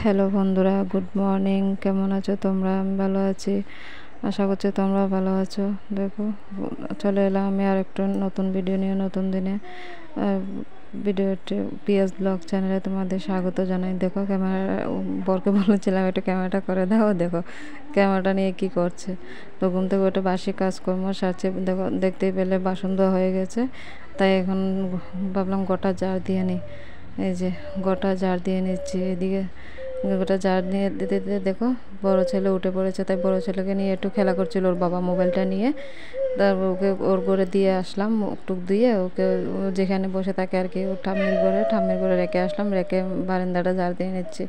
Hello বন্ধুরা, good morning. কেমন আছো তোমরা? আমি ভালো আছি, আশা করছি তোমরা ভালো আছো। দেখো, চলে এলাম আমি আর একটা নতুন ভিডিও নিয়ে, নতুন দিনে। ভিডিওটি পিএস ব্লগ চ্যানেলে তোমাদের স্বাগত জানাই। দেখো, ক্যামেরা বরকে বলেছিলাম একটু ক্যামেরাটা করে দাও। দেখো ক্যামেরাটা নিয়ে কি করছে। তো ঘুম থেকে ওটা বাসি কাজকর্ম সারছে। দেখো, দেখতেই পেলে বাসন ধোয়া হয়ে গেছে, তাই এখন ভাবলাম গোটা জার দিয়ে নিই। এই যে গোটা জার দিয়ে নিচ্ছি। এদিকে গোটা জার নিয়ে দিতে দিতে দেখো বড় ছেলে উঠে পড়েছে, তাই বড় ছেলেকে নিয়ে একটু খেলা করছিল ওর বাবা মোবাইলটা নিয়ে। তারপর ওকে ওর ঘরে দিয়ে আসলাম, মুখ টুক দিয়ে ওকে যেখানে বসে থাকে আর কি, ওর ঠাম্মির ঘরে রেখে আসলাম। রেখে বারান্দাটা জার দিয়ে নিচ্ছি।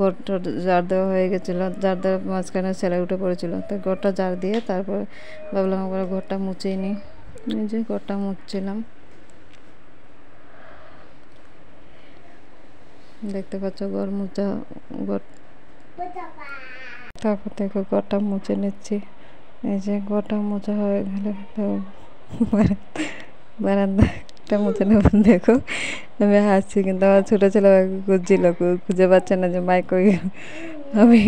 ঘরটা জার দেওয়া হয়ে গেছিলো, জার দেওয়ার মাঝখানে ছেলে উঠে পড়েছিল, তো ঘরটা জার দিয়ে তারপর ভাবলাম একবার ঘরটা মুছেই নিই। এই যে ঘরটা মুছছিলাম, দেখতে পাচ্ছ ঘর মুছা। ঘর তারপর দেখো ঘরটা মুছে নিচ্ছি। এই যে ঘরটা মোছা হয়ে গেলে বারান্দাটা মুছে নেব। দেখো আমি হাসছি, কিন্তু আমার ছোটো ছেলে খুঁজছিল, খুঁজে পাচ্ছে না যে মাইক ওই। আমি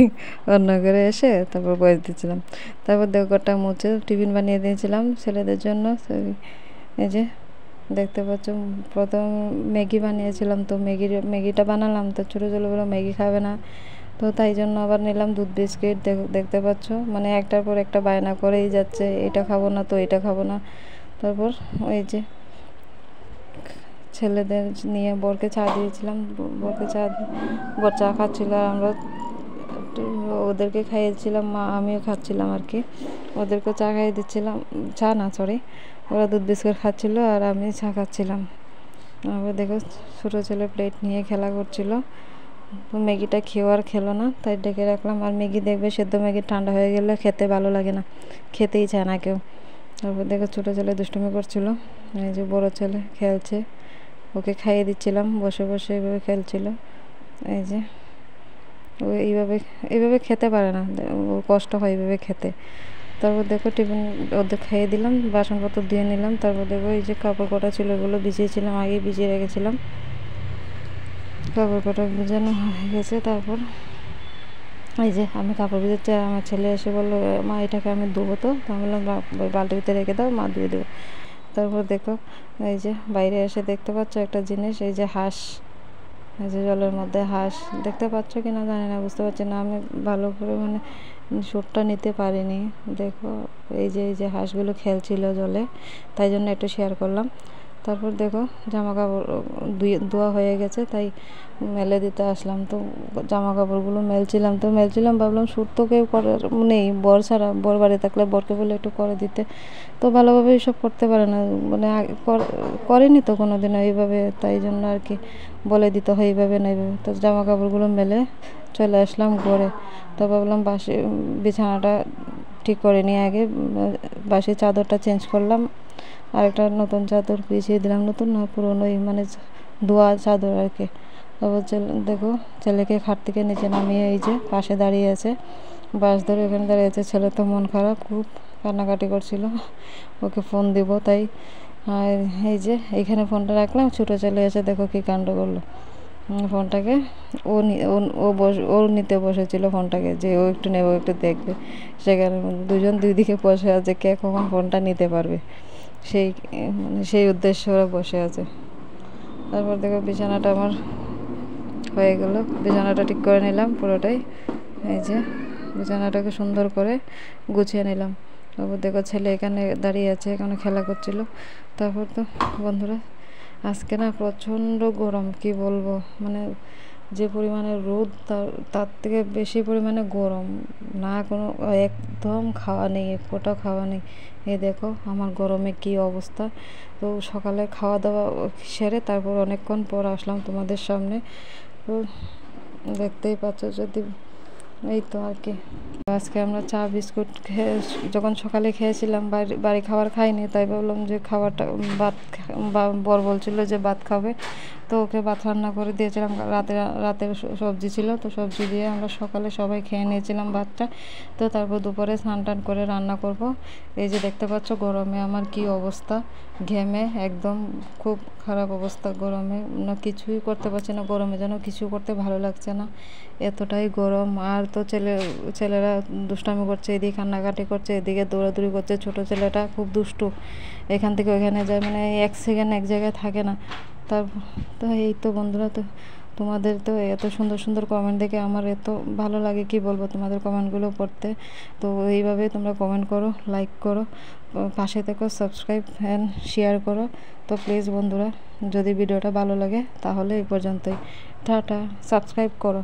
অন্য করে এসে তারপর বয়স দিচ্ছিলাম। তারপর দেখো ঘরটা মুছে টিফিন বানিয়ে দিয়েছিলাম ছেলেদের জন্য। এই যে দেখতে পাচ্ছ, প্রথম ম্যাগি বানিয়েছিলাম, তো ম্যাগিটা বানালাম, তো ছোটো ছেলে বলে ম্যাগি খাবে না, তো তাই জন্য আবার নিলাম দুধ বিস্কিট। দেখতে পাচ্ছ, মানে একটার পর একটা বায়না করেই যাচ্ছে, এটা খাবো না তো এটা খাবো না। তারপর ওই যে ছেলেদের নিয়ে বরকে চা দিয়েছিলাম, বর চা খাচ্ছিল, আর আমরা ওদেরকে খাইয়েছিলাম, আমিও খাচ্ছিলাম আর কি। ওদেরকে চা খাইয়ে দিচ্ছিলাম, চা না সরি, ওরা দুধ বিস্কুট খাচ্ছিল আর আমি চা খাচ্ছিলাম। আবার দেখো ছোটো ছেলে প্লেট নিয়ে খেলা করছিল, ম্যাগিটা খেয়েও আর খেলো না, তাই ডেকে রাখলাম। আর ম্যাগি দেখবে সেদ্ধ ম্যাগি ঠান্ডা হয়ে গেলে খেতে ভালো লাগে না, খেতেই চায় না কেউ। তারপর দেখো ছোটো ছেলে দুষ্টুমি করছিল, এই যে বড়ো ছেলে খেলছে, ওকে খাইয়ে দিচ্ছিলাম, বসে বসে এইভাবে খেলছিল। এই যে ও এইভাবে খেতে পারে না, ওর কষ্ট হয় এইভাবে খেতে। তারপর দেখো টিফিন ওদের খাইয়ে দিলাম, বাসনপত্র দিয়ে নিলাম। তারপর দেখো এই যে কাপড় কটা ছিল, ওগুলো ভিজিয়েছিলাম, আগে ভিজিয়ে রেখেছিলাম। কাপড় কটা ভিজানো হয়ে গেছে। তারপর এই যে আমি কাপড় ভিজাচ্ছি, আমার ছেলে এসে বললো, মা এটাকে আমি ধোবো, তো আমি বললাম বালতির ভিতরে রেখে দাও, মা ধুয়ে দেবো। তারপর দেখো এই যে বাইরে এসে দেখতে পাচ্ছ একটা জিনিস, এই যে হাঁস, এই যে জলের মধ্যে হাঁস, দেখতে পাচ্ছ কি না জানি না, বুঝতে পারছি না, আমি ভালো করে মানে শ্যুটটা নিতে পারিনি। দেখো এই যে হাঁসগুলো খেলছিল জলে, তাই জন্য একটু শেয়ার করলাম। তারপর দেখো জামা কাপড় ধোয়া হয়ে গেছে, তাই মেলে দিতে আসলাম। তো জামা কাপড়গুলো মেলছিলাম, ভাবলাম শ্যুট তো কেউ করার নেই, বর ছাড়া, বর বাড়ি থাকলে বরকে বলে একটু করে দিতে, তো ভালোভাবে এইসব করতে পারে না, মানে করেনি তো কোনো দিনও এইভাবে, তাই জন্য আর কি বলে দিতে হয় এইভাবে না এইভাবে। তো জামা কাপড়গুলো মেলে চলে আসলাম ঘরে। তো ভাবলাম বিছানাটা ঠিক করে নিয়ে আগে বাসি চাদরটা চেঞ্জ করলাম, আর একটা নতুন চাদর বিছিয়ে দিলাম, নতুন না পুরোনোই, মানে ধোয়া চাদর আর কি। তারপর দেখো ছেলেকে খাট থেকে নিচে নামিয়ে এই যে পাশে দাঁড়িয়ে আছে, বাস ধরে ওখানে দাঁড়িয়ে আছে। ছেলে তো মন খারাপ, খুব কান্নাকাটি করছিল, ওকে ফোন দিব তাই। আর এই যে এইখানে ফোনটা রাখলাম, ছোটো ছেলে এসে দেখো কী কাণ্ড করলো, ফোনটাকে ও নিতে বসেছিল ফোনটাকে, যে ও একটু নেবো, একটু দেখবে। সেখানে দুজন দুই দিকে বসে আছে, কে কখন ফোনটা নিতে পারবে, সেই উদ্দেশ্যে ওরা বসে আছে। তারপর দেখো বিছানাটা আমার হয়ে গেল, বিছানাটা ঠিক করে নিলাম পুরোটাই। এই যে বিছানাটাকে সুন্দর করে গুছিয়ে নিলাম। তারপর দেখো ছেলে এখানে দাঁড়িয়ে আছে, এখানে খেলা করছিল। তারপর তো বন্ধুরা আজকে না প্রচণ্ড গরম, কি বলবো, মানে যে পরিমাণে রোদ তার থেকে বেশি পরিমাণে গরম, না কোনো একদম খাওয়া নেই, এক ফোঁটা খাওয়া নেই। এই দেখো আমার গরমে কি অবস্থা। তো সকালে খাওয়া দাওয়া সেরে তারপর অনেকক্ষণ পর আসলাম তোমাদের সামনে। তো দেখতেই পাচ্ছ, যদি এই তো আর কি আজকে আমরা চা বিস্কুট খেয়ে, যখন সকালে খেয়েছিলাম, বাড়ি খাবার খাইনি, তাই ভাবলাম যে খাবারটা বর বলছিল যে ভাত খাবে, তো ওকে ভাত রান্না করে দিয়েছিলাম, রাতের সবজি ছিল, তো সবজি দিয়ে আমরা সকালে সবাই খেয়ে নিয়েছিলাম ভাতটা। তো তারপর দুপুরে স্নান টান করে রান্না করব। এই যে দেখতে পাচ্ছ গরমে আমার কি অবস্থা, ঘেমে একদম খুব খারাপ অবস্থা, গরমে না কিছুই করতে পারছি না, গরমে যেন কিছু করতে ভালো লাগছে না, এতটাই গরম। আর তো ছেলেরা দুষ্টামি করছে, এদিকে কান্নাকাটি করছে, এদিকে দৌড়াদৌড়ি করছে। ছোট ছেলেটা খুব দুষ্টু, এখান থেকে ওইখানে যায়, মানে এক সেকেন্ড এক জায়গায় থাকে না। তার তো এই তো বন্ধুরা, তো তোমাদের তো এত সুন্দর সুন্দর কমেন্ট দেখে আমার এত ভালো লাগে, কি বলবো তোমাদের কমেন্টগুলো পড়তে। তো এইভাবে তোমরা কমেন্ট করো, লাইক করো, পাশে থেকো, সাবস্ক্রাইব অ্যান্ড শেয়ার করো। তো প্লিজ বন্ধুরা, যদি ভিডিওটা ভালো লাগে তাহলে এই পর্যন্তই, টাটা, সাবস্ক্রাইব করো।